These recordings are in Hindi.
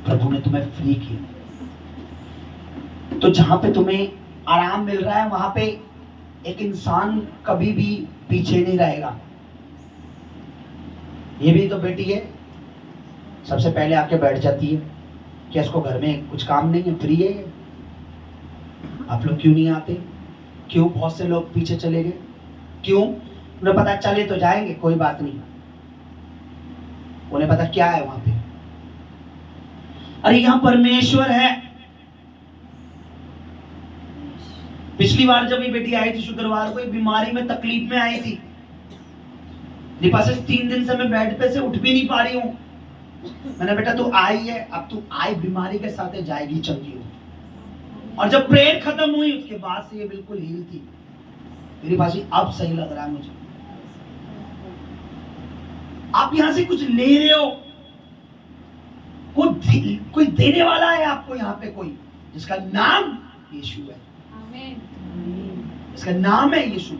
प्रभु ने तुम्हें फ्री किया। तो जहां पे तुम्हें आराम मिल रहा है वहां पे एक इंसान कभी भी पीछे नहीं रहेगा। ये भी तो बेटी है, सबसे पहले आके बैठ जाती है। क्या इसको घर में कुछ काम नहीं है, फ्री है? आप लोग क्यों नहीं आते? क्यों बहुत से लोग पीछे चले गए? क्यों? उन्हें पता चले तो जाएंगे, कोई बात नहीं, उन्हें पता क्या है वहां पे। अरे यहां परमेश्वर है। पिछली बार जब ये बेटी आई थी शुक्रवार को, बीमारी में तकलीफ में आई थी। पास 3 दिन से मैं बेड पे से उठ भी नहीं पा रही हूँ। मैंने बेटा तू आई है, अब तू आई बीमारी के साथ जाएगी चंगी हो। और जब प्रेयर खत्म हुई उसके बाद से ये बिल्कुल हील थी। मेरी बात अब सही लग रहा है मुझे। आप यहां से कुछ ले रहे हो, कोई देने वाला है आपको यहाँ पे, कोई जिसका नाम यीशु है। इसका नाम है यीशु।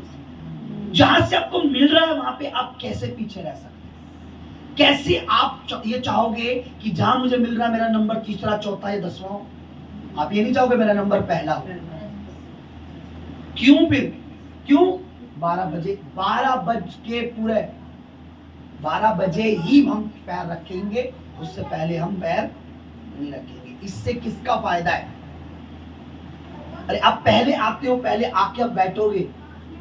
जहां से आपको मिल रहा है वहां पे आप कैसे पीछे रह सकते? कैसे आप ये चाहोगे कि जहां मुझे मिल रहा है मेरा नंबर तीसरा, चौथा या 10वां हो? आप ये नहीं चाहोगे मेरा नंबर पहला हो? क्यों? फिर क्यों 12 बजे 12 बज के पूरे 12 बजे ही हम पैर रखेंगे, उससे पहले हम पैर नहीं रखेंगे। इससे किसका फायदा है? अरे आप पहले आते हो, पहले आके आप बैठोगे,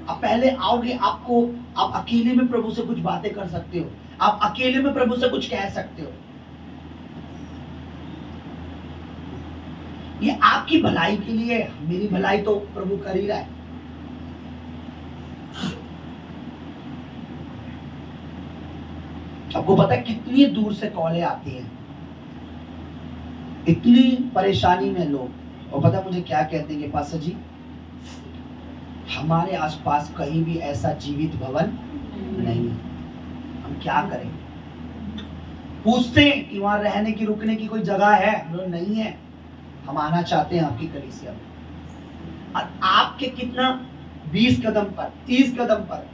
आप पहले आओगे, आपको आप अकेले में प्रभु से कुछ बातें कर सकते हो, आप अकेले में प्रभु से कुछ कह सकते हो। ये आपकी भलाई के लिए, मेरी भलाई तो प्रभु कर ही रहा है। आपको पता है कितनी दूर से कॉलें आती हैं, इतनी परेशानी में लोग, और पता मुझे क्या कहते हैं कि पास्टर जी हमारे आसपास कहीं भी ऐसा जीवित भवन नहीं है, हम क्या करें? पूछते हैं कि वहां रहने की, रुकने की कोई जगह है? नहीं है। हम आना चाहते हैं आपकी कलीसिया में। और आपके कितना 20 कदम पर, 30 कदम पर,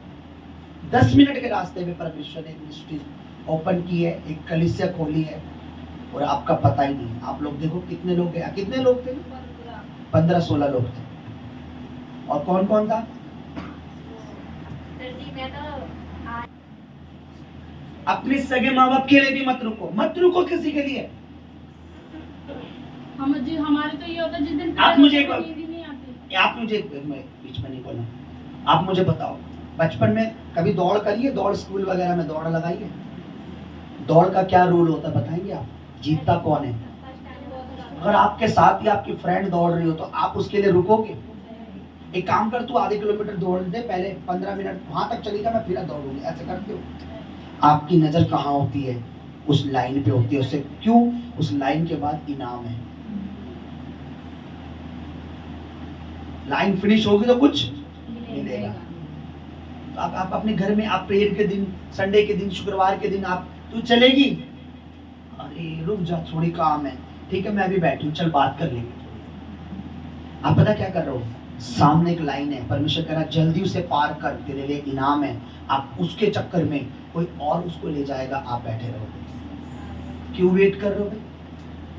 10 मिनट के रास्ते में परमेश्वर ने एक मिनिस्ट्री ओपन की है, एक कलीसिया खोली है, और आपका पता ही नहीं। आप लोग देखो कितने लोग गए, कितने लोग थे? 15-16 लोग थे। और कौन कौन था? अपने सगे माँ बाप के लिए भी मत रुको, मत रुको किसी के लिए। हमारे तो ये होता है जिस दिन आप मुझे नींद ही नहीं आती। आप मुझे बीच में नहीं बोलना, आप मुझे बताओ बचपन में कभी दौड़ करिए? दौड़ स्कूल वगैरह में दौड़ लगाइए? दौड़ का क्या रूल होता है बताएंगे आप? जीतता कौन है? अगर आपके साथ ही आपकी फ्रेंड दौड़ रही हो तो आप उसके लिए रुकोगे? एक काम कर, तू आधे किलोमीटर दौड़ दे, पहले 15 मिनट वहां तक चली जा, मैं फिर दौड़ूंगी। ऐसे करते हो? आपकी नजर कहाँ होती है? उस लाइन पे होती है। उससे क्यों? उस लाइन के बाद इनाम है। लाइन फिनिश होगी तो कुछ मिलेगा। तो आप अपने घर में, आप प्रेयर के दिन, संडे के दिन, शुक्रवार के दिन आप, तू चलेगी? अरे रुक जा, थोड़ी काम है। ठीक है मैं अभी बैठी हूँ, चल बात कर लेंगे। आप पता क्या कर रहे हो? सामने एक लाइन है, परमेश्वर कह रहा जल्दी उसे पार कर, तेरे लिए इनाम है। आप उसके चक्कर में कोई और उसको ले जाएगा, आप बैठे रहोगे। क्यों वेट कर रहे हो?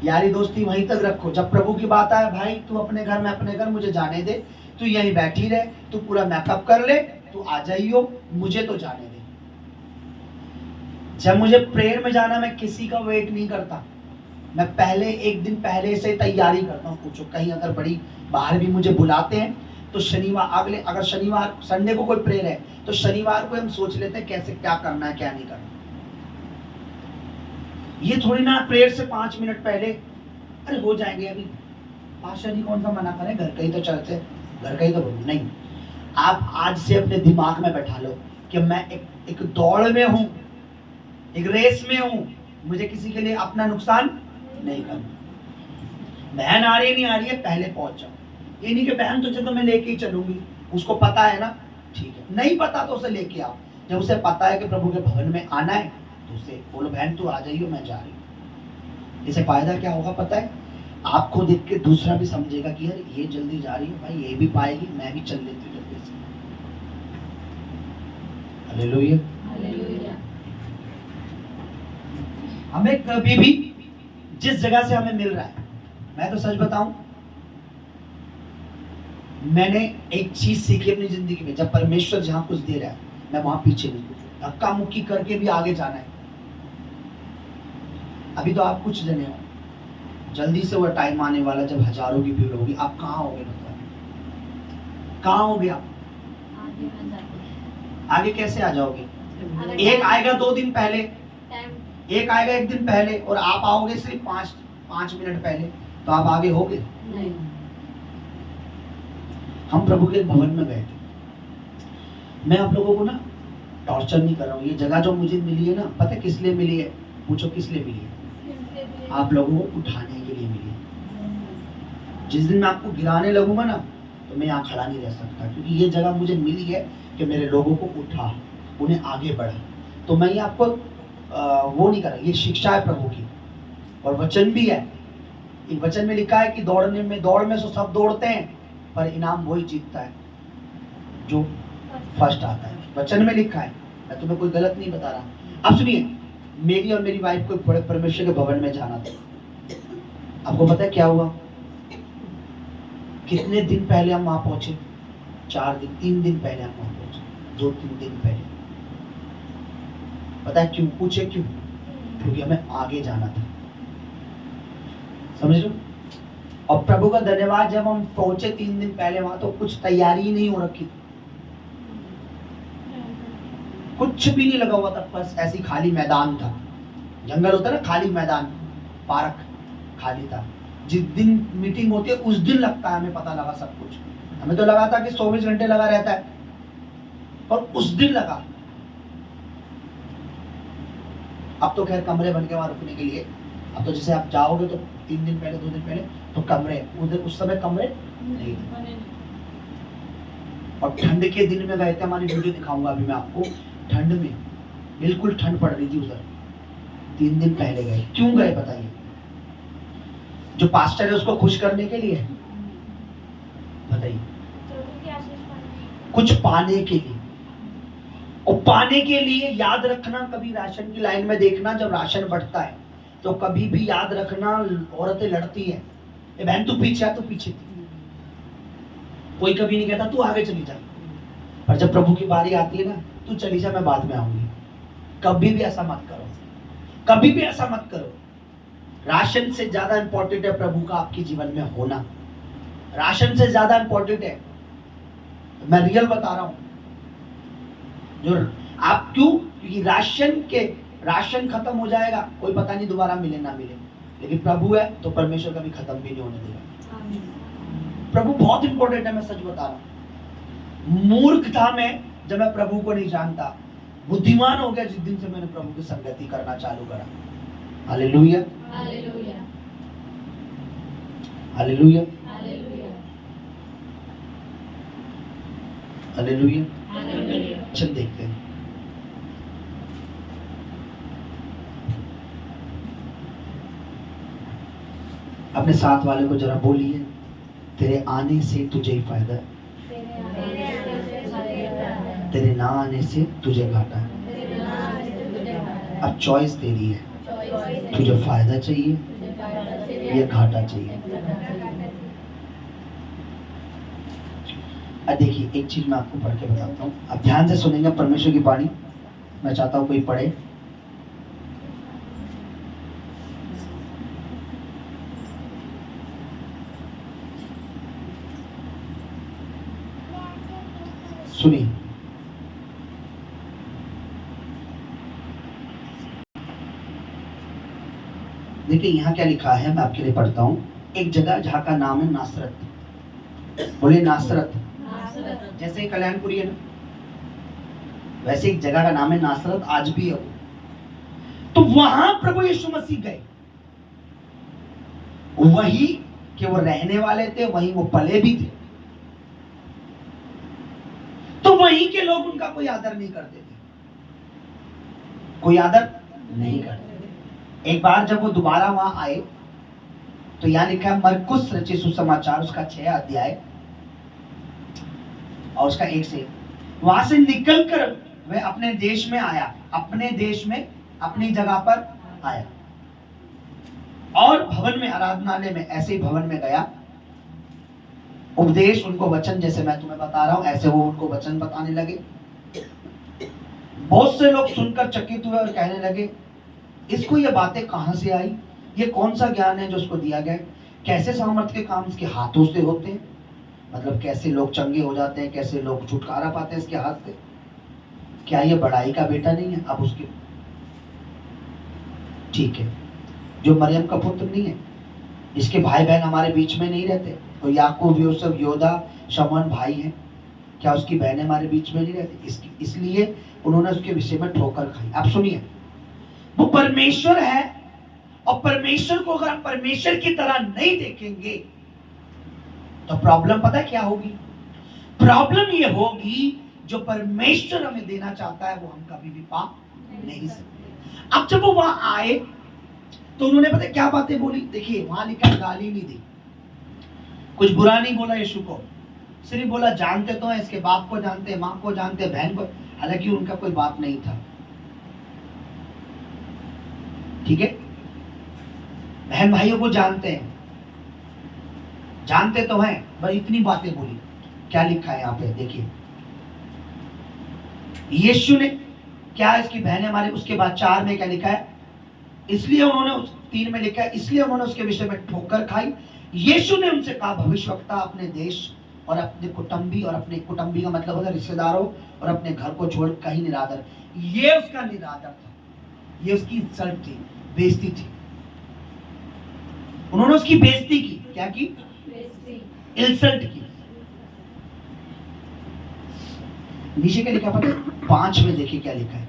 यारी दोस्ती वहीं तक रखो। जब प्रभु की बात आए, भाई तू अपने घर में, अपने घर मुझे जाने दे, तू यहीं बैठी रहे, तू पूरा मेकअप कर ले, तू आ जाइयो, मुझे तो जाने दे। जब मुझे प्रेयर में जाना, मैं किसी का वेट नहीं करता, मैं पहले एक दिन पहले से तैयारी करता हूँ। पूछो कहीं अगर बड़ी बाहर भी मुझे बुलाते हैं तो शनिवार, अगर शनिवार संडे को कोई प्रेयर है तो शनिवार को हम सोच लेते हैं कैसे क्या करना है क्या नहीं करना। ये थोड़ी ना प्रेयर से 5 मिनट पहले अरे हो जाएंगे, अभी पास्टर जी कौन सा मना करें, घर का ही तो चर्च है, घर का ही तो नहीं। आप आज से अपने दिमाग में बैठा लो कि मैं एक दौड़ में हूं, एक रेस में हूं, मुझे किसी के लिए अपना नुकसान नहीं करना। बहन आ रही है नहीं आ रही है, पहले पहुंच जाओ। ये नहीं कि बहन तुझे तो मैं लेके ही चलूंगी, उसको पता है ना, ठीक है, नहीं पता तो उसे लेके आओ। जब उसे पता है कि प्रभु के भवन में आना है तो उसे बोलो बहन तू आ जाइयो, मैं जा रही हूँ। इससे फायदा क्या होगा पता है? आपको देख के दूसरा भी समझेगा कि यार ये जल्दी जा रही है, भाई ये भी पाएगी, मैं भी चल लेती हूँ जल्दी से। हालेलुया। हमें कभी भी जिस जगह से हमें मिल रहा है, मैं तो सच बताऊं, मैंने एक चीज सीखी अपनी जिंदगी में, जब परमेश्वर जहां कुछ दे रहा है मैं वहां पीछे नहीं, धक्का मुक्की करके भी आगे जाना है। अभी तो आप कुछ जने हो, जल्दी से वो टाइम आने वाला जब हजारों की भीड़ होगी, आप कहाँ होगे बताओ, कहाँ होगे आप? आगे कैसे आ जाओगे? एक आएगा 2 दिन पहले, एक आएगा 1 दिन पहले, और आप आओगे सिर्फ 5 मिनट पहले, तो आप आगे होगे? हम प्रभु के भवन में गए थे। मैं आप लोगों को ना टॉर्चर नहीं कर रहा हूँ, ये जगह जो मुझे मिली है ना, पता है किस लिए मिली है? पूछो किस लिए मिली है? आप लोगों को उठाने के लिए मिली है। जिस दिन मैं आपको गिराने लगूंगा ना, तो मैं यहाँ खड़ा नहीं रह सकता, क्योंकि ये जगह मुझे मिली है कि मेरे लोगों को उठा, उन्हें आगे बढ़ा। तो मैं ये आपको वो नहीं कर रहा, ये शिक्षा है प्रभु की, और वचन भी है। एक वचन में लिखा है कि दौड़ में तो सब दौड़ते हैं, पर इनाम वही जीतता है जो फर्स्ट आता है। वचन में लिखा है, मैं तुम्हें कोई गलत नहीं बता रहा। अब सुनिए, मेरी और मेरी वाइफ को बड़े परमेश्वर के भवन में जाना था। आपको पता है क्या हुआ? कितने दिन पहले हम वहां पहुंचे? 3 दिन पहले हम वहां पहुंचे, 2-3 दिन पहले। पता है क्यों? पूछे क्यों? क्योंकि हमें आगे जाना था, समझ लो। और प्रभु का धन्यवाद, जब हम पहुंचे 3 दिन पहले वहां, तो कुछ तैयारी ही नहीं हो रखी थी, कुछ भी नहीं लगा हुआ था, बस ऐसी खाली मैदान था। जंगल होता है ना, खाली मैदान, पार्क खाली था। जिस दिन मीटिंग होती है उस दिन लगता है हमें पता लगा सब कुछ। हमें तो लगा था कि 24 घंटे लगा रहता है, और उस दिन लगा। अब तो खैर कमरे बन के वहां रुकने के लिए, अब तो जैसे आप जाओगे तो 3 दिन पहले 2 दिन पहले तो कमरे, उधर उस समय कमरे नहीं थे। और ठंड के दिन में गए थे, हमारी वीडियो दिखाऊंगा अभी मैं आपको। ठंड में बिल्कुल ठंड पड़ रही थी उधर, 3 दिन पहले गए। क्यों गए बताइए? जो पास्टर है उसको खुश करने के लिए? बताइए। कुछ पाने के लिए। और पाने के लिए याद रखना, कभी राशन की लाइन में देखना, जब राशन बढ़ता है तो कभी भी याद रखना, औरतें लड़ती है, ए बहन तू पीछे आ, तू पीछे थी। कोई कभी नहीं कहता तू आगे चली जा, पर जब प्रभु की बारी आती है ना, तू चली जा, मैं बाद में आऊंगी। कभी भी ऐसा मत करो, कभी भी ऐसा मत करो। राशन से ज्यादा इंपॉर्टेंट है प्रभु का आपके जीवन में होना, राशन से ज्यादा इंपॉर्टेंट है। मैं रियल बता रहा हूं, जो आप क्यों? क्योंकि राशन खत्म हो जाएगा, कोई पता नहीं दोबारा मिले ना मिले, लेकिन प्रभु है तो परमेश्वर कभी खत्म भी नहीं होने देगा। प्रभु बहुत इंपॉर्टेंट है, मैं सच बता रहा हूं। मूर्ख था मैं जब मैं प्रभु को नहीं जानता, बुद्धिमान हो गया जिस दिन से मैंने प्रभु की संगति करना चालू करा। Hallelujah, hallelujah, hallelujah, hallelujah, hallelujah. Hallelujah. चल देखते हैं। अपने साथ वाले को जरा बोलिए, तेरे आने से तुझे ही फायदा है, तेरे ना आने से तुझे घाटा है। अब चॉइस तेरी है, तुझे फायदा चाहिए या घाटा चाहिए। अब देखिए, एक चीज मैं आपको पढ़ के बताता हूँ, आप ध्यान से सुनेंगे परमेश्वर की वाणी। मैं चाहता हूँ कोई पढ़े। सुनिए, देखिए यहाँ क्या लिखा है, मैं आपके लिए पढ़ता हूँ। एक जगह जहाँ का नाम है नासरत। बोले नासरत। जैसे कल्याणपुरी है ना, वैसे एक जगह का नाम है नासरत, आज भी है वो। तो वहां प्रभु यीशु मसीह गए, वही कि वो रहने वाले थे, वहीं वो पले भी थे। तो वहीं के लोग उनका कोई आदर नहीं करते थे, कोई आदर नहीं करते। एक बार जब वो दोबारा वहां आए, तो यहां लिखा है मरकुस रचित सुसमाचार, उसका 6 अध्याय और उसका 1 से। वहां से निकलकर वह अपने देश में आया, अपने देश में अपनी जगह पर आया। और भवन में, आराधनालय में, ऐसे ही भवन में गया, उपदेश उनको वचन, जैसे मैं तुम्हें बता रहा हूं ऐसे वो उनको वचन बताने लगे। बहुत से लोग सुनकर चकित हुए और कहने लगे, इसको ये बातें कहां से आई, ये कौन सा ज्ञान है जो उसको दिया गया, कैसे सामर्थ्य के काम इसके हाथों से होते हैं, मतलब कैसे लोग चंगे हो जाते हैं, कैसे लोग छुटकारा पाते हैं इसके हाथ से, क्या ये बड़ाई का बेटा नहीं है। अब उसके ठीक है, जो मरियम का पुत्र नहीं है, इसके भाई बहन हमारे बीच में नहीं रहते, तो याकूब, यूसुफ, योदा, शमौन भाई हैं, क्या उसकी बहनें हमारे बीच में नहीं रहती, इसलिए उन्होंने उसके विषय में ठोकर खाई। अब सुनिए, वो परमेश्वर है, और परमेश्वर को अगर आप परमेश्वर की तरह नहीं देखेंगे तो प्रॉब्लम पता है क्या होगी? प्रॉब्लम ये होगी, जो परमेश्वर हमें देना चाहता है वो हम कभी भी पा नहीं सकते। अब जब वो वहां आए तो उन्होंने पता क्या बातें बोली, देखिए वहां लिखा, गाली नहीं दी, कुछ बुरा नहीं बोला यीशु को, सिर्फ बोला जानते तो हैं, इसके बाप को जानते, माँ को जानते, बहन को, हालांकि उनका कोई बाप नहीं था, ठीक है, बहन भाइयों को जानते हैं, जानते तो हैं, बस इतनी बातें बोली। क्या लिखा है यहाँ पे देखिए, यीशु ने क्या, इसकी बहन हमारे, उसके बाद 4 में क्या लिखा है, इसलिए उन्होंने, 3 में लिखा है, इसलिए उन्होंने उसके विषय में ठोकर खाई। यीशु ने उनसे कहा, भविष्यवक्ता अपने देश और अपने कुटुंबी, और अपने कुटुंबी का मतलब होता है रिश्तेदारों, और अपने घर को छोड़ कहीं निरादर, ये उसका निरादर था, ये उसकी इंसल्ट थी, बेइज्जती थी, उन्होंने उसकी बेइज्जती की, क्या की, इंसल्ट की। नीचे क्या लिखा पता है, 5 में देखिए क्या लिखा है,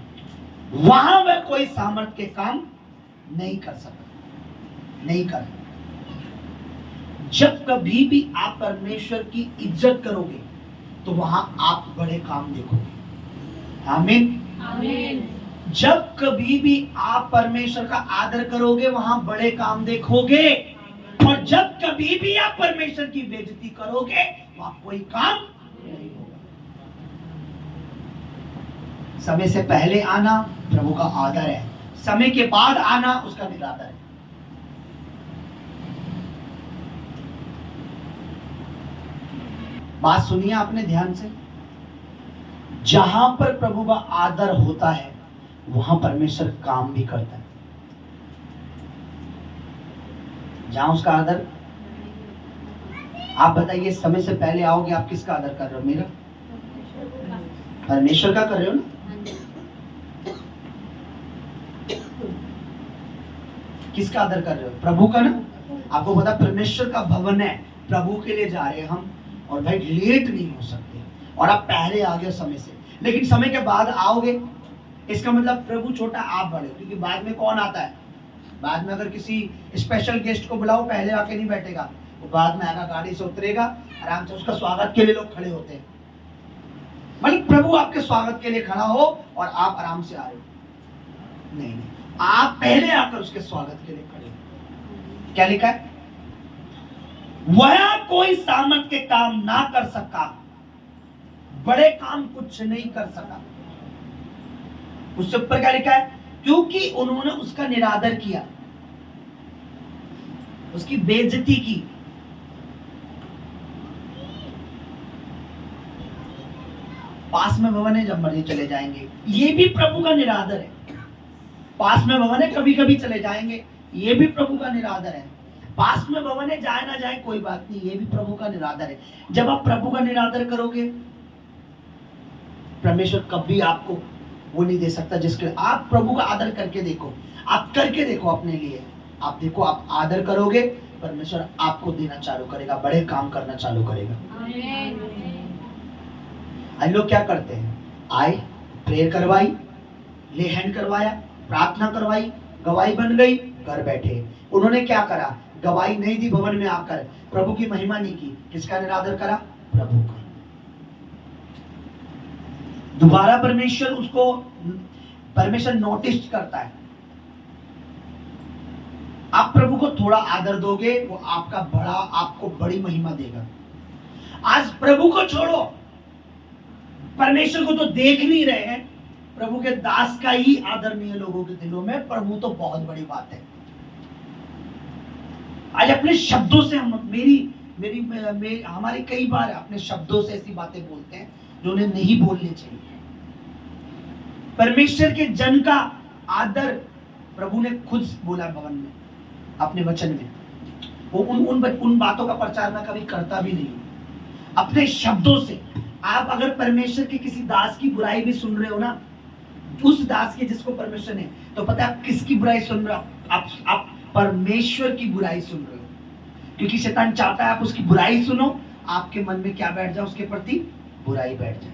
वहां वह कोई सामर्थ्य के काम नहीं कर सकता, नहीं कर। जब कभी भी आप परमेश्वर की इज्जत करोगे तो वहां आप बड़े काम देखोगे। आमीन, आमीन। जब कभी भी आप परमेश्वर का आदर करोगे वहां बड़े काम देखोगे, और जब कभी भी आप परमेश्वर की बेइज्जती करोगे वहां कोई काम नहीं होगा। समय से पहले आना प्रभु का आदर है, समय के बाद आना उसका निरादर है। बात सुनिए आपने ध्यान से, जहां पर प्रभु का आदर होता है वहां परमेश्वर काम भी करता है। जहां उसका आदर, आप बताइए समय से पहले आओगे आप किसका आदर कर रहे हो? मेरा, परमेश्वर का कर रहे हो ना? किसका आदर कर रहे हो? प्रभु का ना। आपको पता परमेश्वर का भवन है, प्रभु के लिए जा रहे हैं हम, और भाई लेट नहीं हो सकते, और आप पहले आ गए समय से, लेकिन समय के बाद आओगे, इसका मतलब प्रभु छोटा आप बड़े, क्योंकि बाद में कौन आता है? बाद में अगर किसी स्पेशल गेस्ट को बुलाओ पहले आके नहीं बैठेगा, वो बाद में आएगा, गाड़ी से उतरेगा, आराम से, उसका स्वागत के लिए लोग खड़े होते हैं। मतलब प्रभु आपके स्वागत के लिए खड़ा हो और आप आराम से आ रहे हो, नहीं नहीं, आप पहले आकर उसके स्वागत के लिए खड़े हो। क्या लिखा है? वह कोई सामर्थ के काम ना कर सका, बड़े काम कुछ नहीं कर सका। उससे ऊपर क्या लिखा है? क्योंकि उन्होंने उसका निरादर किया, उसकी बेइज्जती की। पास में भवन है, जब मर्जी चले जाएंगे, ये भी प्रभु का निरादर है। पास में भवन है, कभी कभी चले जाएंगे, ये भी प्रभु का निरादर है। पास में भवन है, जाए ना जाए कोई बात नहीं, ये भी प्रभु का निरादर है। जब आप प्रभु का निरादर करोगे, परमेश्वर कभी आपको वो नहीं दे सकता जिसके, आप प्रभु का आदर करके देखो, आप करके देखो अपने लिए, आप देखो, आप आदर करोगे, परमेश्वर आपको देना चालू करेगा, बड़े काम करना चालू करेगा। आज लोग क्या करते हैं? आए, प्रेयर करवाई, ले हैंड करवाया, प्रार्थना करवाई, गवाही बन गई, घर बैठे। उन्होंने क्या करा? गवाही नहीं दी, भवन में आकर प्रभु की महिमा नहीं की। किसका निरादर करा? प्रभु का। दोबारा परमेश्वर नोटिस करता है। आप प्रभु को थोड़ा आदर दोगे, वो आपको बड़ी महिमा देगा। आज प्रभु को छोड़ो, परमेश्वर को तो देख नहीं रहे हैं, प्रभु के दास का ही आदर नहीं है लोगों के दिलों में, प्रभु तो बहुत बड़ी बात है। अपने शब्दों से हम मेरी हमारे कई बार अपने शब्दों से ऐसी बातें बोलते हैं जो उन्हें नहीं बोलनी चाहिए। परमेश्वर के जन का आदर प्रभु ने खुद बोला भवन में अपने वचन में, वो उन बातों का प्रचार मैं कभी करता भी नहीं हूं। अपने शब्दों से आप अगर परमेश्वर के किसी दास की बुराई भी सुन रहे हो ना, उस दास के जिसको परमेश्वर ने, तो पता है आप किसकी बुराई सुन रहे हो? आप परमेश्वर की बुराई सुन रहे हो, क्योंकि शैतान चाहता है आप उसकी बुराई सुनो, आपके मन में क्या बैठ जाए? उसके प्रति बुराई बैठ जाए।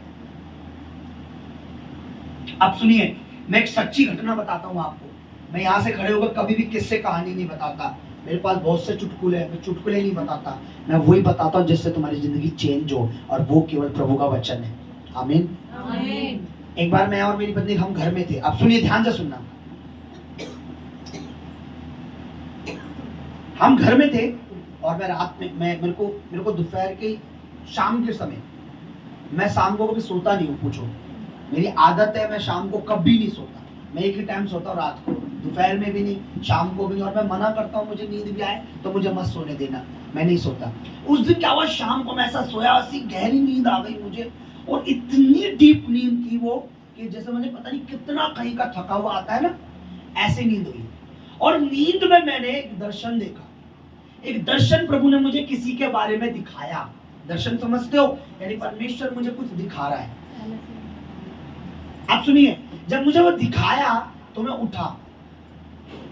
आप सुनिए, मैं एक सच्ची घटना बताता हूं आपको। मैं यहां से खड़े होकर कभी भी किस्से कहानी नहीं बताता, मेरे पास बहुत से चुटकुले हैं, मैं चुटकुले नहीं बताता, मैं वही बताता हूं जिससे तुम्हारी जिंदगी चेंज हो, और वो केवल प्रभु का वचन है। आमीन। आमीन। एक बार मैं और मेरी पत्नी हम घर में थे। अब सुनिए, ध्यान से सुनना। हम घर में थे और मैं रात में मेरे को दोपहर के शाम के समय, मैं शाम को कभी सोता नहीं हूँ, पूछो मेरी आदत है, मैं शाम को कभी नहीं सोता, मैं एक ही टाइम सोता हूँ, रात को, दोपहर में भी नहीं, शाम को भी नहीं। और मैं मना करता हूँ मुझे नींद भी आए तो मुझे मत सोने देना, मैं नहीं सोता। उस दिन क्या हुआ, शाम को मैं ऐसा सोया, ऐसी गहरी नींद आ गई मुझे, और इतनी डीप नींद थी वो कि जैसे मुझे पता नहीं कितना कहीं का थका हुआ आता है ना, ऐसे नींद हुई। और नींद में मैंने एक दर्शन देखा, एक दर्शन प्रभु ने मुझे किसी के बारे में दिखाया। दर्शन समझते हो? यानी परमेश्वर मुझे कुछ दिखा रहा है। आप सुनिए, जब मुझे वो दिखाया तो मैं उठा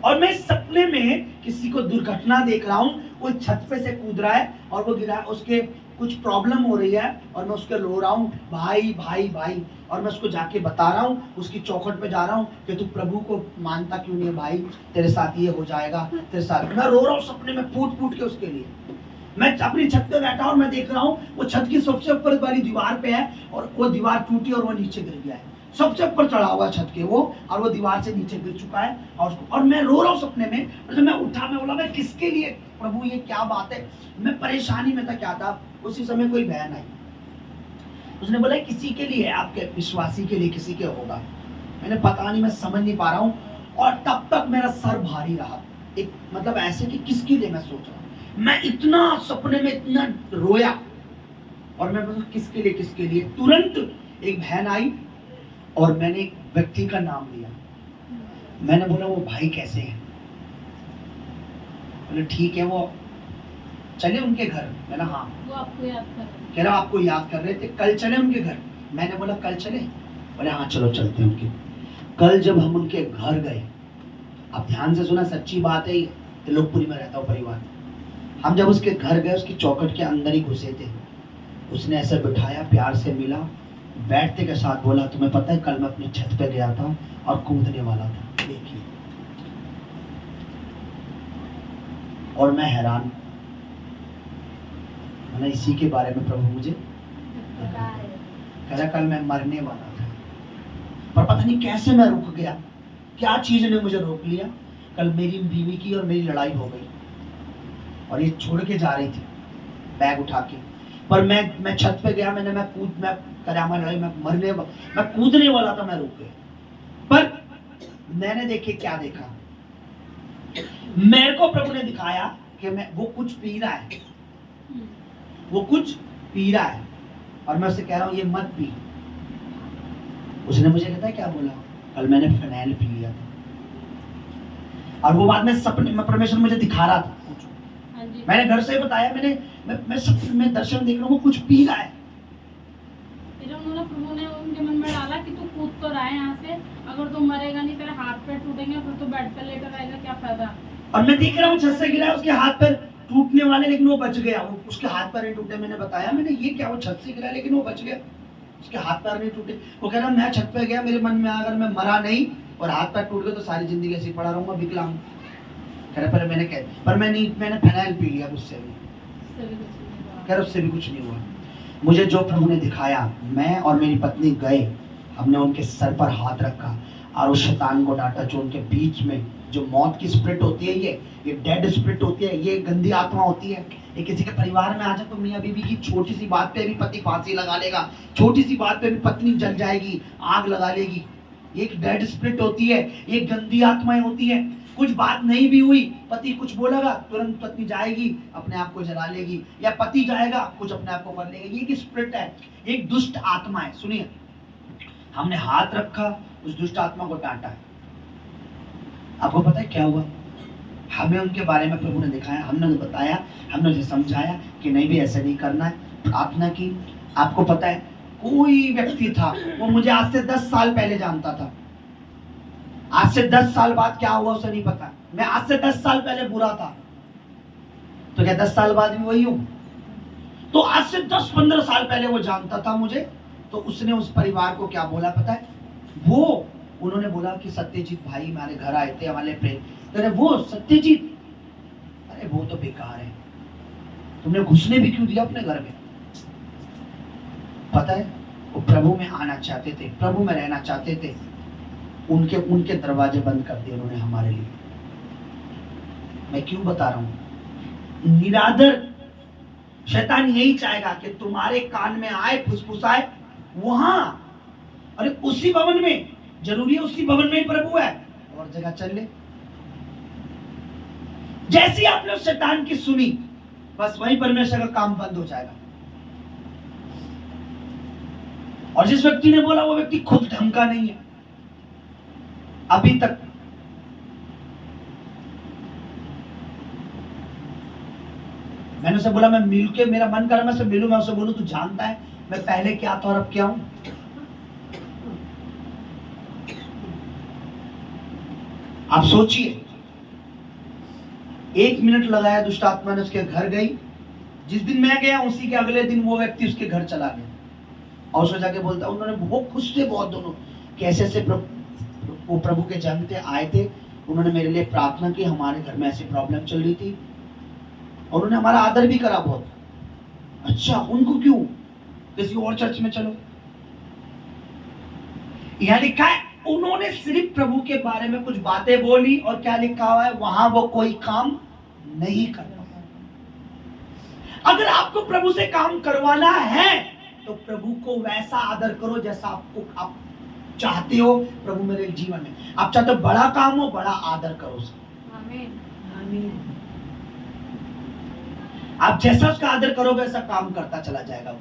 और मैं सपने में किसी को दुर्घटना देख रहा हूँ, वो छत पे से कूद रहा है और वो गिरा, उसके कुछ प्रॉब्लम हो रही है और मैं उसके रो रहा हूँ, भाई भाई भाई, और मैं उसको जाके बता रहा हूँ, उसकी चौखट पे जा रहा हूँ कि तू प्रभु को मानता क्यों नहीं है भाई, तेरे साथ ये हो जाएगा, तेरे साथ। मैं रो रहा हूँ सपने में फूट फूट के उसके लिए। मैं अपनी छत पे बैठा और मैं देख रहा हूँ वो छत की सबसे ऊपर वाली दीवार पे है और वो दीवार टूटी और वो नीचे गिर गया है, सबसे ऊपर चढ़ा हुआ छत के वो, और वो दीवार से नीचे गिर चुका है। और मैं रो रहा हूँ सपने में। जब मैं उठा, मैं बोला मैं किसके लिए प्रभु, ये क्या बात है? मैं परेशानी में था, क्या था, उसी समय कोई बहन आई, उसने बोला किसी के लिए, आपके विश्वासी के लिए किसी के होगा। मैंने पता नहीं, मैं समझ नहीं पा रहा हूँ, और तब तक मेरा सर भारी रहा, एक मतलब ऐसे कि किसके लिए मैं सोच रहा हूँ। मैं इतना सपने में इतना रोया और मैं बोला किसके लिए। तुरंत एक बहन आई और मैंने एक व्यक्ति का नाम लिया। मैंने बोला वो भाई कैसे हैं? बोले ठीक है, वो चले उनके घर। मैंने हाँ। वो आपको याद कर रहे कह रहा आपको याद कर रहे थे, कल चले उनके घर। मैंने बोला कल चले? बोले हाँ चलो चलते हैं उनके। कल जब हम उनके घर गए, अब ध्यान से सुना, सच्ची बात है, लोकपुरी में रहता हूँ परिवार। हम जब उसके घर गए, उसकी चौखट के अंदर ही घुसे थे, उसने ऐसे बिठाया, प्यार से मिला, बैठते के साथ बोला तुम्हें पता है कल मैं अपनी छत पे गया था और कूदने वाला था, देखिए। और मैं हैरान, मैंने इसी के बारे में प्रभु मुझे कह रहा कल मैं मरने वाला था, पर पता नहीं कैसे मैं रुक गया, क्या चीज ने मुझे रोक लिया। कल मेरी बीवी की और मेरी लड़ाई हो गई और ये छोड़ के जा रही थी बैग उठा के, पर मैं छत पे गया, मैं कूदने वाला था, मैं रुक गया। पर मैंने देखे क्या देखा, मेरे को प्रभु ने दिखाया कि वो कुछ पी रहा है, वो कुछ पी रहा है, और मैं उससे कह रहा हूँ ये मत पी। उसने मुझे कहता है क्या बोला, कल मैंने फिनाइल पी लिया था। और वो बात में सपने में परमेश्वर मुझे दिखा रहा था। मैंने घर से बताया, मैं दर्शन देख रहा हूँ, वो कुछ पी रहा है। फिर उन्होंने प्रभु ने उनके मन में डाला कि तू कूद तो रहा है यहाँ से, अगर तू मरेगा नहीं, तेरे हाथ पैर टूटेंगे, फिर तू बेड पे लेटा रहेगा, क्या फायदा। और मैं देख रहा हूँ छत से गिरा है, उसके हाथ पैर टूटने वाले, लेकिन वो बच गया। वो उसके हाथ पैर नहीं टूटे। मैंने बताया, मैंने ये क्या, वो छत से गिरा लेकिन वो बच गया, उसके हाथ पैर नहीं टूटे। वो कह रहा मैं छत पे गया, मेरे मन में अगर मैं मरा नहीं और हाथ पैर टूट गए तो सारी जिंदगी ऐसे पड़ा रहूंगा, विकलांग। कह रहा मैंने फिनाइल पी लिया, उससे भी कह रहा उससे भी कुछ नहीं हुआ। मुझे जो प्रभु ने दिखाया, मैं और मेरी पत्नी गए, हमने उनके सर पर हाथ रखा और उस शैतान को डांटा जो उनके बीच में, जो मौत की स्पिरिट होती है, ये डेड स्पिरिट होती है, ये गंदी आत्मा होती है। ये किसी के परिवार में आ जाए तो मियां बीवी की छोटी सी बात पे भी पति फांसी लगा लेगा, छोटी सी बात पे भी पत्नी जल जाएगी, आग लगा लेगी। ये एक डेड स्पिरिट होती है, ये गंदी आत्माएं होती है। कुछ बात नहीं भी हुई, पति कुछ बोलेगा तुरंत पत्नी जाएगी अपने आप को जला लेगी, या पति जाएगा कुछ अपने आप को कर लेगा। ये एक स्पिरिट है, एक दुष्ट आत्मा है। सुनिए, हमने हाथ रखा, उस दुष्ट आत्मा को डांटा है। आपको पता है क्या हुआ? हमें उनके बारे में प्रभु ने दिखाया, हमने उन्हें बताया, हमने उन्हें समझाया कि नहीं भी ऐसा नहीं करना है, प्रार्थना की। आपको पता है कोई व्यक्ति था, वो मुझे आज से 10 साल पहले जानता था। आज से 10 साल बाद क्या हुआ उसे नहीं पता। मैं आज से 10 साल पहले बुरा था, तो क्या 10 साल बाद भी वही हूं? तो आज से 10-15 साल पहले वो जानता था मुझे, तो उसने उस परिवार को क्या बोला पता है? उन्होंने बोला कि सत्यजीत भाई हमारे घर आए थे, हमारे प्रेम, अरे वो सत्यजीत, अरे वो तो बेकार है, तुमने घुसने भी क्यों दिया अपने घर में? पता है, वो प्रभु में आना चाहते थे, प्रभु में रहना चाहते थे, उनके दरवाजे बंद कर दिए उन्होंने हमारे लिए। मैं क्यों बता रहा हूं? निरादर शैतान यही चाहेगा कि तुम्हारे कान में आए, फुसफुसाए, वहां, अरे उसी भवन में, जरूरी है उसी भवन में ही प्रभु है, और जगह चल ले। जैसी आपने उस शैतान की सुनी, बस वहीं परमेश्वर का काम बंद हो जाएगा। और जिस व्यक्ति ने बोला वो व्यक्ति खुद ढंग का नहीं है अभी तक। मैंने उसे बोला मैं मिल के, मेरा मन करा मैं उसे मिलूं, मैं उसे बोलूं तू जानता है मैं पहले क्या था और अब क्या हूं? आप सोचिए, 1 मिनट लगाया दुष्ट आत्मा ने, उसके घर गई। जिस दिन मैं गया उसी के अगले दिन वो व्यक्ति उसके घर चला गया, और उसको जाके बोलता, उन्होंने बहुत खुश थे बहुत दोनों, कैसे ऐसे वो प्रभु के जन्म थे, आए थे, उन्होंने मेरे लिए प्रार्थना की, हमारे घर में ऐसी प्रॉब्लम चल रही थी, और उन्होंने हमारा आदर भी करा बहुत। अच्छा, उनको क्यों, किसी और चर्च में चलो। यहां लिखा है उन्होंने सिर्फ प्रभु के बारे में कुछ बातें बोली, और क्या लिखा हुआ है वहां, वो कोई काम नहीं कर पाया। अगर आपको प्रभु से काम करवाना है तो प्रभु को वैसा आदर करो जैसा आप चाहते हो प्रभु मेरे जीवन में। आप चाहते हो बड़ा काम हो, बड़ा आदर करो उसका। आमीन, आमीन। आप जैसा उसका आदर करोगे वैसा काम करता चला जाएगा वो।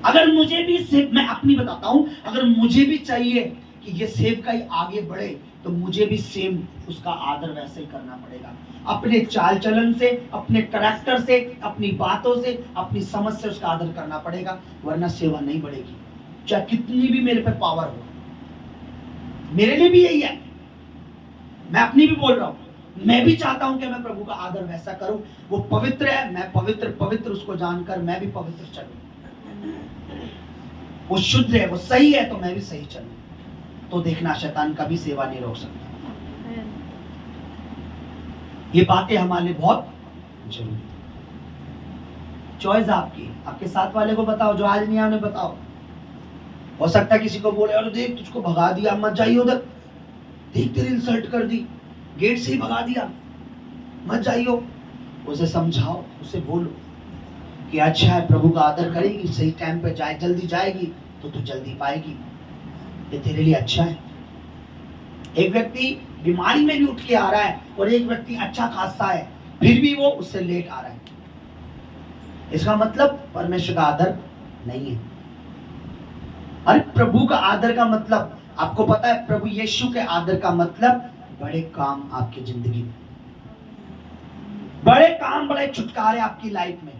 अगर मुझे भी सेव, मैं अपनी बताता हूं, अगर मुझे भी चाहिए कि ये सेव का ही आगे बढ़े, तो मुझे भी सेम उसका आदर वैसे ही करना पड़ेगा, अपने चाल चलन से, अपने कैरेक्टर से, अपनी बातों से, अपनी समझ से उसका आदर करना पड़ेगा, वरना सेवा नहीं बढ़ेगी, चाहे कितनी भी मेरे पे पावर हो। मेरे लिए भी यही है, मैं अपनी भी बोल रहा हूं, मैं भी चाहता हूं कि मैं प्रभु का आदर वैसा करूं। वो पवित्र है, मैं पवित्र उसको जानकर मैं भी पवित्र चलूं। वो शुद्ध है, वो सही है, तो मैं भी सही चलूं। तो देखना शैतान कभी सेवा नहीं रोक सकता। ये बातें हमारे लिए बहुत जरूरी। चॉइस आपकी, आपके साथ वाले को बताओ, जो आज नहीं है उन्हें बताओ। हो सकता है किसी को बोले, अरे देख तुझको भगा दिया, मत जाइए उधर, देख तेरी इंसल्ट कर दी, गेट से ही भगा दिया, मत जाइयो। उसे समझाओ, उसे बोलो कि अच्छा है, प्रभु का आदर करेगी, सही टाइम पे जाए, जल्दी जाएगी तो तू जल्दी पाएगी, ये तेरे लिए अच्छा है। एक व्यक्ति बीमारी में भी उठ के आ रहा है और एक व्यक्ति अच्छा खासा है, फिर भी वो उससे लेट आ रहा है, इसका मतलब परमेश्वर का आदर नहीं है। अरे प्रभु का आदर का मतलब आपको पता है, प्रभु यीशु के आदर का मतलब बड़े काम आपकी जिंदगी में, बड़े काम, बड़े छुटकारे आपकी लाइफ में।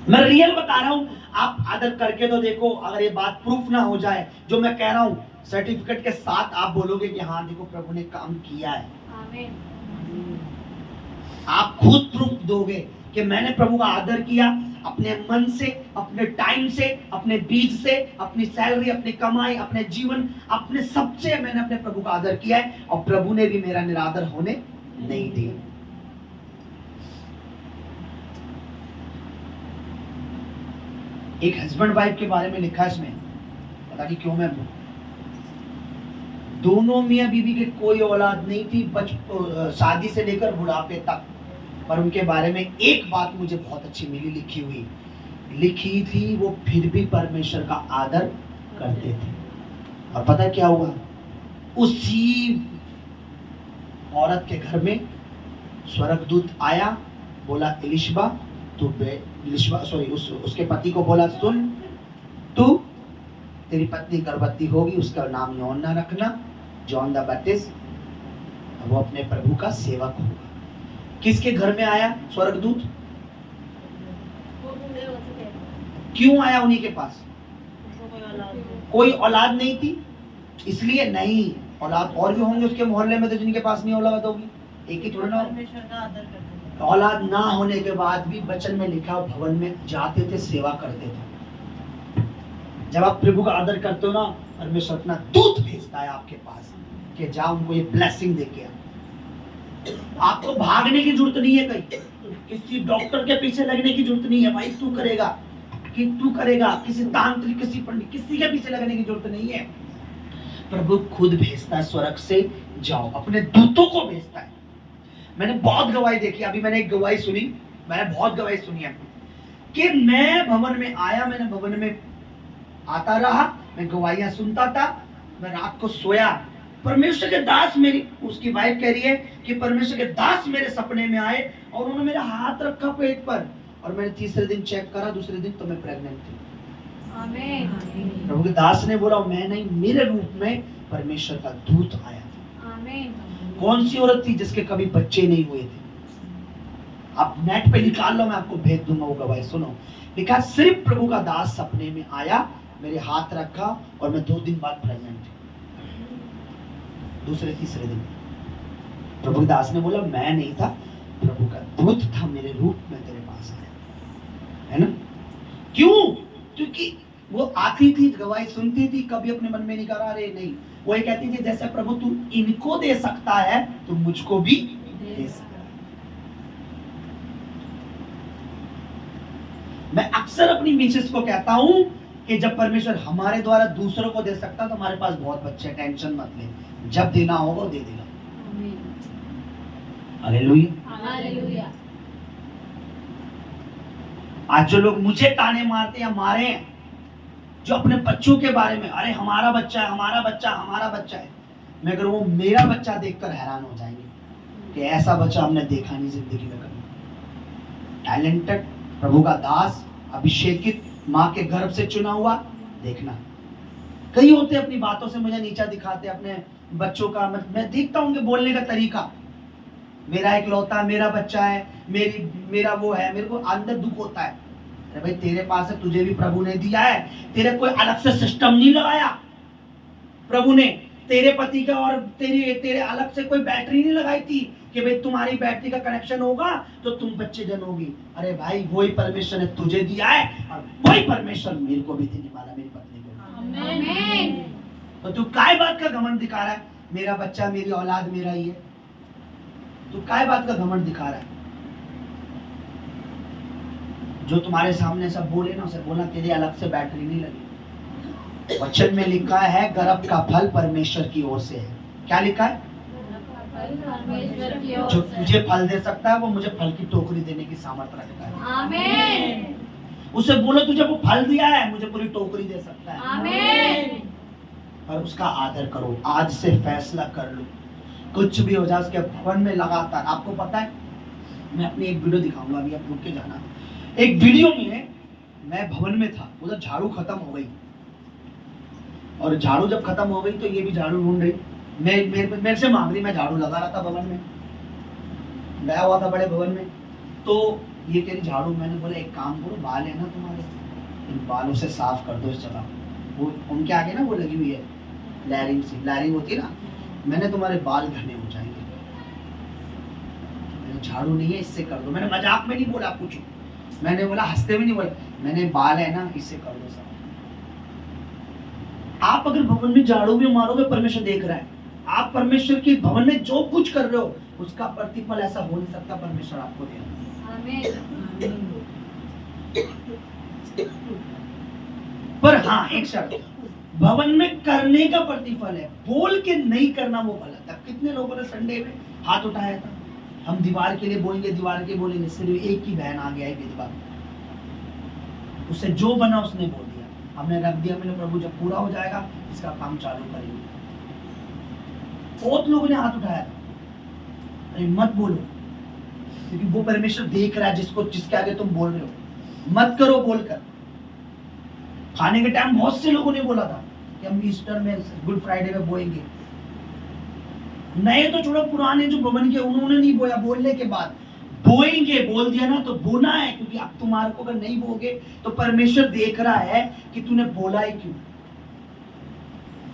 मैं रियल बता रहा हूं, आप आदर करके तो देखो, अगर ये बात प्रूफ ना हो जाए जो मैं कह रहा हूं, सर्टिफिकेट के साथ आप बोलोगे कि हाँ देखो प्रभु ने काम किया है। आमीन। आप खुद प्रूफ दोगे कि मैंने प्रभु का आदर किया, अपने मन से, अपने टाइम से, अपने बीज से, अपनी सैलरी, अपनी कमाई, अपने जीवन, अपने सबसे मैंने अपने प्रभु का आदर किया है, और प्रभु ने भी मेरा निरादर होने नहीं दिया। एक हस्बैंड वाइफ के बारे में लिखा है इसमें, पता नहीं क्यों, मैं दोनों मियां बीवी के कोई औलाद नहीं थी, शादी से लेकर बुढ़ापे तक, पर उनके बारे में एक बात मुझे बहुत अच्छी मिली, लिखी थी, वो फिर भी परमेश्वर का आदर करते थे। और पता है क्या हुआ, उसी औरत के घर में स्वर्गदूत आया, बोला एलिशबा तू एलिशबा सॉरी उसके पति को बोला, सुन तू तेरी पत्नी गर्भवती होगी, उसका नाम यौना रखना, जॉन द बैप्टिस्ट, वो अपने प्रभु का सेवक होगा। किसके घर में आया स्वर्गदूत? क्यों आया उन्हीं के पास? कोई औलाद नहीं थी इसलिए? नहीं, औलाद और भी होंगे उसके मोहल्ले में तो जिनके पास नहीं औलाद होगी, एक ही थोड़ा ना। परमेश्वर का आदर करते थे। औलाद ना होने के बाद भी वचन में लिखा, भवन में जाते थे, सेवा करते थे। जब आप प्रभु का आदर करते हो ना, परमेश्वर अपना दूत भेजता है आपके पास कि जाओ उनको ये ब्लेसिंग देके आ। आपको भागने की जरूरत नहीं है, कहीं किसी डॉक्टर के पीछे लगने की जरूरत नहीं है, भाई तू करेगा कि तू करेगा, किसी तांत्रिक, किसी पंडित, किसी के पीछे लगने की जरूरत नहीं है। प्रभु खुद भेजता है स्वर्ग से, जाओ, अपने दूतों को भेजता है। मैंने बहुत गवाही देखी, अभी मैंने एक गवाही सुनी, मैंने बहुत गवाही सुनी है कि मैं भवन में आया, मैंने भवन में आता रहा, मैं गवाहियां सुनता था, मैं रात को सोया, परमेश्वर के दास, मेरी उसकी वाइफ कह रही है कि परमेश्वर के दास मेरे सपने में आए और उन्होंने मेरा हाथ रखा पेट पर, और मैंने तीसरे दिन चेक करा, दूसरे दिन तो मैं प्रेग्नेंट थी। आमीन। प्रभु के दास ने बोला, मैं नहीं, मेरे रूप में परमेश्वर का दूत आया था। आमीन। कौन सी औरत थी जिसके कभी बच्चे नहीं हुए थे? आप नेट पे निकाल लो, मैं आपको भेज दूंगा वो गवाही। सुनो, लिखा सिर्फ प्रभु का दास सपने में आया, मेरे हाथ रखा और मैं 2 दिन बाद प्रेग्नेंट थी। दूसरे तीसरे दिन प्रभु के दास ने बोला, मैं नहीं था, प्रभु का दूत था, मेरे रूप में तेरे पास आया, है ना? क्यों? क्योंकि वो आती थी, गवाही सुनती थी, कभी अपने मन में नहीं करा रहे, नहीं, वो ये कहती थी जैसे प्रभु तू इनको दे सकता है तो मुझको भी दे सकता है। मैं अक्सर अपनी मिसेस को कहता हूं कि जब परमेश्वर हमारे द्वारा दूसरों को दे सकता तो हमारे पास बहुत बच्चे हैं, टेंशन मत ले, जब देना होगा वो दे देगा। हालेलुया। हालेलुया। आज जो लोग मुझे ताने मारते या मारे हैं, जो अपने बच्चों के बारे में, अरे हमारा बच्चा है, हमारा बच्चा, हमारा बच्चा है, मगर वो मेरा बच्चा देखकर हैरान हो जाएंगे कि ऐसा बच्चा हमने देखा नहीं जिंदगी में कभी। टैलेंटेड, प्रभु का दास, अभिषेकित, माँ के गर्भ से चुना हुआ, देखना। कई होते अपनी बातों से मुझे नीचा दिखाते, अपने बच्चों का, मैं देखता हूँ बोलने का तरीका, मेरा एक लौता, मेरा बच्चा है, मेरा वो है, मेरे को अंदर दुख होता है। अरे भाई तेरे पास है, तुझे भी प्रभु ने दिया है, तेरे कोई अलग से सिस्टम नहीं लगाया प्रभु ने, तेरे पति का और तेरे अलग से कोई बैटरी नहीं लगाई थी कि भाई तुम्हारी बैटरी का कनेक्शन होगा तो तुम बच्चे जनोगी। अरे भाई वही परमेश्वर ने तुझे दिया है और वही परमेश्वर मेरे को भी देने वाला, मेरी पत्नी को। आमीन। तो तू काय बात का घमंड दिखा रहा है? मेरा बच्चा, मेरी औलाद मेरा ही है, तू काय बात का घमंड दिखा रहा है? जो तुम्हारे सामने सब बोले ना, उसे बोलना तेरी अलग से बैटरी नहीं लगी। वचन में लिखा है गर्भ का फल परमेश्वर की ओर से है। क्या लिखा है? परमेश्वर की ओर जो से। तुझे फल दे सकता है वो मुझे फल की टोकरी देने की सामर्थ्य रखता है। आमीन। उसे बोलो तुझे वो फल दिया है, मुझे पूरी टोकरी दे सकता है। आमीन। और उसका आदर करो, आज से फैसला कर लो, कुछ भी हो जाए उसके भवन में लगातार। आपको पता है, मैं अपनी एक वीडियो दिखाऊंगा, अभी आप रुक के जाना। एक वीडियो में मैं भवन में था, उधर झाड़ू खत्म हो गई, और झाड़ू जब खत्म हो गई तो ये भी झाड़ू ढूंढ रही, मेरे से मांग रही, मैं झाड़ू लगा रहा था भवन में, गया हुआ था बड़े भवन में, तो ये कह रही झाड़ू। मैंने बोला एक काम करो, बाल है ना तुम्हारे, इन बालों से साफ कर दो इस जगह। वो उनके आगे ना वो लगी हुई है लैरिंग सी, लैरिंग होती है ना, मैंने तुम्हारे बाल घने हो जाएंगे, मैंने झाड़ू नहीं है इससे कर दो। मैंने मजाक में नहीं बोला कुछ, मैंने बोला हंसते में नहीं बोला, मैंने बाल है ना इससे कर दो साफ। आप अगर भवन में झाड़ू भी मारोगे परमेश्वर देख रहा है, आप परमेश्वर के भवन में जो कुछ कर रहे हो उसका प्रतिफल ऐसा हो नहीं सकता, परमेश्वर आपको दे रहा है। आमीन। पर हाँ एक शर्त, भवन में करने का प्रतिफल है, बोल के नहीं करना वो गलत है। कितने लोगों ने संडे में हाथ उठाया था, हम दीवार के लिए बोलेंगे, दीवार के बोलेंगे, सिर्फ एक ही बहन आ गया है विधवा, उसे जो बना उसने बोल दिया, हमने रख दिया, मैंने प्रभु जब पूरा हो जाएगा इसका काम चालू करेंगे। बहुत लोगों ने हाथ उठाया था, अरे मत बोलो, क्योंकि वो परमेश्वर देख रहा है जिसके आगे तुम बोल रहे हो, मत करो बोलकर। खाने के टाइम बहुत से लोगों ने बोला था कि हम ईस्टर में, गुड फ्राइडे में बोएंगे। नए तो छोड़ो, पुराने जो भवन के उन्होंने नहीं बोया, बोलने के बाद बोएंगे बोल दिया ना, तो बोना है, क्योंकि अब तुम्हारे को अगर नहीं बोगे तो परमेश्वर देख रहा है कि तूने बोला ही क्यों।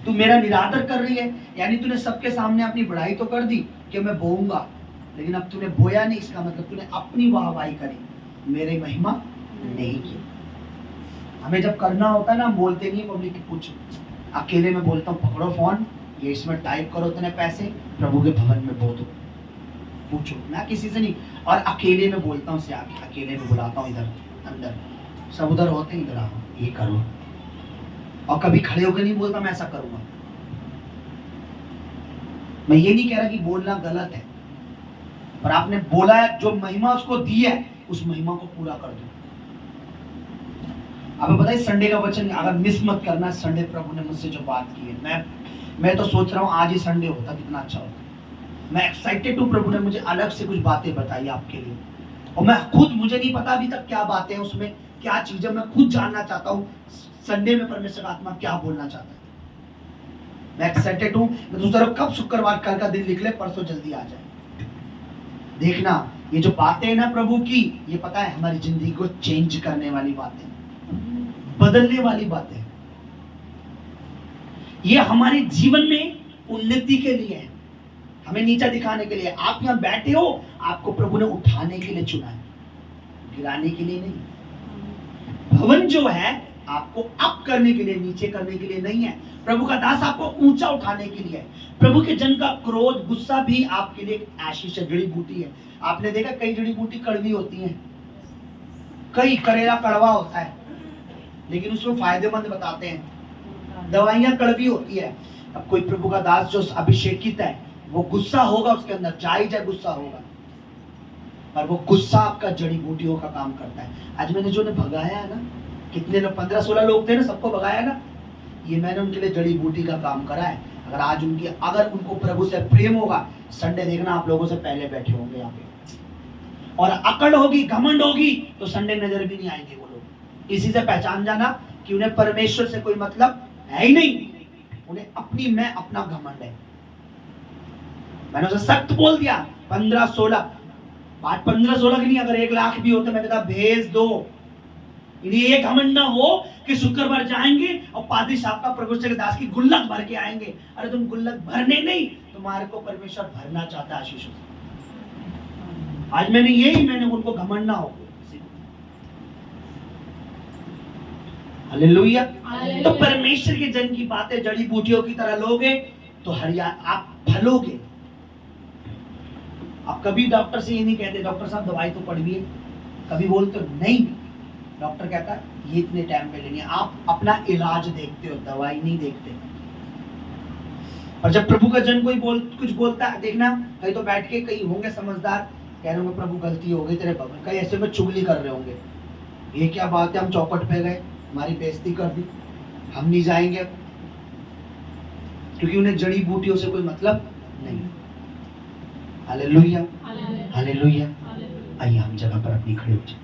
तू मेरा निरादर कर रही है, यानी तूने सबके सामने अपनी बढ़ाई तो कर दी कि मैं बोऊंगा, लेकिन अब तूने बोया नहीं, इसका मतलब तूने अपनी वाहवाही करी, मेरी महिमा नहीं की। हमें जब करना होता है ना, हम बोलते नहीं पब्लिक की, पूछो, अकेले में बोलता हूँ, पकड़ो फोन, ये इसमें टाइप करो इतने पैसे, प्रभु के भवन में बो दो, पूछो, मैं किसी से नहीं। और अकेले में बोलता हूँ, से आके अकेले में बुलाता हूँ इधर अंदर, सब उधर होते हैं, इधर आओ ये करो, और कभी खड़े होकर नहीं बोलता मैं ऐसा करूंगा। मैं ये नहीं कह रहा कि बोलना गलत है, पर आपने बोला है, जो महिमा उसको दी है उस महिमा को पूरा कर दो। आपको पता है संडे का वचन अगर मिस मत करना। संडे प्रभु ने मुझसे जो बात की है, मैं तो सोच रहा हूँ आज ही संडे होता कितना अच्छा होता। मैं एक्साइटेड हूँ, प्रभु ने मुझे अलग से कुछ बातें बताई आपके लिए, और मैं खुद, मुझे नहीं पता अभी तक क्या बातें हैं उसमें, क्या चीजें, मैं खुद जानना चाहता हूँ संडे में परमेश्वर आत्मा क्या बोलना चाहता है। मैं एक्साइटेड हूँ। मैं सोच रहा हूँ कब शुक्रवार कल का दिन निकले, परसों जल्दी आ जाए। देखना ये जो बातें हैं ना प्रभु की, ये पता है हमारी जिंदगी को चेंज करने वाली बातें, बदलने वाली बातें, ये हमारे जीवन में उन्नति के लिए है, हमें नीचा दिखाने के लिए। आप यहाँ बैठे हो, आपको प्रभु ने उठाने के लिए चुना है, गिराने के लिए नहीं। भवन जो है आपको अप करने के लिए, नीचे करने के लिए नहीं है। प्रभु का दास आपको ऊंचा उठाने के लिए है। प्रभु के जन का क्रोध, गुस्सा भी आपके लिए आशीष है, जड़ी बूटी है। आपने देखा कई जड़ी बूटी कड़वी होती हैं, कई करेला कड़वा होता है, लेकिन उसको फायदेमंद बताते हैं। दवाइयां कड़वी होती है। अब कोई प्रभु का दास जो अभिषेकित है, वो गुस्सा होगा, उसके अंदर जायज गुस्सा होगा, पर वो गुस्सा आपका जड़ी बूटियों का काम करता है। आज मैंने जो भगाया है ना, कितने लोग, 15-16 लोग थे ना, सबको भगाया ना, ये मैंने उनके लिए जड़ी बूटी का काम करा है। अगर उनको प्रभु से प्रेम होगा, संडे देखना आप लोगों से पहले बैठे होंगे यहाँ पे। और अकड़ होगी, घमंड होगी, तो संडे नजर भी नहीं आएंगे वो लोग। इसी से पहचान जाना कि उन्हें परमेश्वर से कोई मतलब है ही नहीं, उन्हें अपना घमंड है। मैंने उसे सख्त बोल दिया, 15-16 बात, 15-16 की नहीं, अगर 1 लाख भी होता मैं कहता भेज दो। ये घमंड ना हो कि शुक्रवार जाएंगे और पादरी साहब का परमेश्वर के दास की गुल्लक भर के आएंगे। अरे तुम गुल्लक भरने नहीं, तुम्हारे को परमेश्वर भरना चाहता है आशीषों से। आज मैंने उनको घमंड ना हो। हालेलुया। तो परमेश्वर के जन की बातें जड़ी बूटियों की तरह लोगे तो आप फलोगे। आप कभी डॉक्टर से ये नहीं कहते डॉक्टर साहब दवाई तो पड़वी है, कभी बोलते हो नहीं, डॉक्टर कहता है ये इतने टाइम पे लेनी है। आप अपना इलाज देखते हो, दवाई नहीं देखते। और जब प्रभु का जन कोई कुछ बोलता है, देखना कहीं तो बैठ के कहीं होंगे समझदार, कह रहे होंगे प्रभु गलती हो गई तेरे भवन, कहीं ऐसे में चुगली कर रहे होंगे, ये क्या बात है, हम चौपट पे गए, हमारी बेइज्जती कर दी, हम नहीं जाएंगे, क्योंकि उन्हें जड़ी बूटियों से कोई मतलब नहीं। Hallelujah, hallelujah. आइए हम जगह पर अपनी खड़े हो जाए।